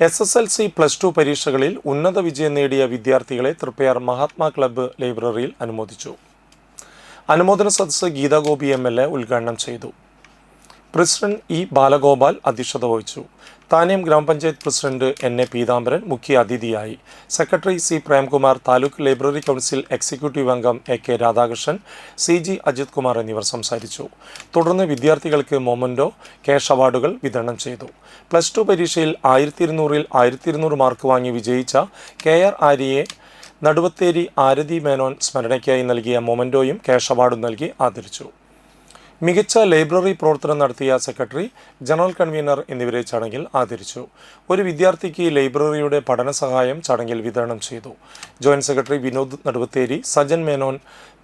SSLC +2 പരീക്ഷകളിൽ ഉന്നത വിജയം നേടിയ വിദ്യാർത്ഥികളെ തൃപ്പയാർ മഹാത്മാ ക്ലബ്ബ് ലൈബ്രറിയിൽ അനുമോദിച്ചു. അനുമോദന സദസ്സ് ഗീതാഗോപി MLA ഉദ്ഘാടനം ചെയ്തു. President E. ബാലഗോപാൽ അധ്യക്ഷത വഹിച്ചു. താന്യം ഗ്രാമപഞ്ചായത്ത് പ്രസിഡന്റ് NA പീതാംബരൻ മുഖ്യ അതിഥിയായി. Secretary C. Premkumar, taluk library council executive അംഗം AK രാധാകൃഷ്ണൻ, CG അജിത് കുമാർ എന്നിവർ സംസാരിച്ചു. തുടർന്ന് വിദ്യാർത്ഥികൾക്ക് മൊമൻറ്റോ, ക്യാഷ് അവാർഡുകൾ വിതരണം ചെയ്തു. +2 പരീക്ഷയിൽ 1200-ൽ 1200 മാർക്ക് വാങ്ങി വിജയിച്ച KR ആര്യയെ നടുവത്തേരി ആരതി മേനോൻ സ്മരണയ്ക്കായി നൽകിയ മൊമൻറ്റോയും ക്യാഷ് അവാർഡും നൽകി ആദരിച്ചു. മികച്ച ലൈബ്രറി പ്രവർത്തനം നടത്തിയ സെക്രട്ടറി, ജനറൽ കൺവീനർ എന്നിവരെ ചടങ്ങിൽ ആദരിച്ചു. ഒരു വിദ്യാർത്ഥിക്ക് ലൈബ്രറിയുടെ പഠന സഹായം ചടങ്ങിൽ വിതരണം ചെയ്തു. Joint secretary Vinod Naduvatheri, Sajan Menon,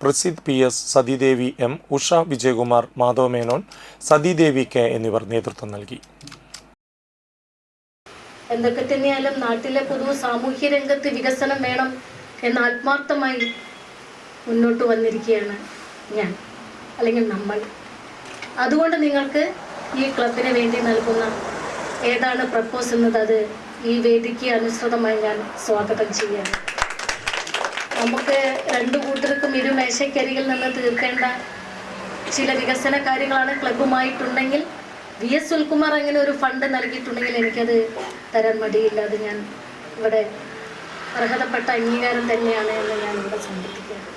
Prasidh PS, Satidevi M, Usha Vijayakumar, Madhava Menon, Satidevi K എന്നിവർ നേതൃത്വം നൽകി. എന്തൊക്കെ തന്നെയാലും നാട്ടിലെ പൊതു സാമൂഹ്യ രംഗത്ത് വികസനം വേണം എന്ന് ആത്മാർത്ഥമായി മുന്നോട്ട് വന്നിരിക്കുകയാണ് ഞാൻ, അല്ലെങ്കിൽ നമ്മൾ. അതുകൊണ്ട് നിങ്ങൾക്ക് ഈ ക്ലബിന് വേണ്ടി നൽകുന്ന ഏതാണ് പ്രപ്പോസ് എന്നത് അത് ഈ വേദിക്ക് അനുസൃതമായി ഞാൻ സ്വാഗതം ചെയ്യുകയാണ്. നമുക്ക് രണ്ടു കൂട്ടർക്കും ഇരുമേശക്കരികിൽ നിന്ന് തീർക്കേണ്ട ചില വികസന കാര്യങ്ങളാണ് ക്ലബ്ബുമായിട്ടുണ്ടെങ്കിൽ VS സുൽകുമാർ അങ്ങനെ ഒരു ഫണ്ട് നൽകിയിട്ടുണ്ടെങ്കിൽ എനിക്കത് തരാൻ മടിയില്ല. അത് ഞാൻ ഇവിടെ അർഹതപ്പെട്ട അംഗീകാരം തന്നെയാണ് എന്ന് ഞാൻ ഇവിടെ സമ്മതിക്കുകയാണ്.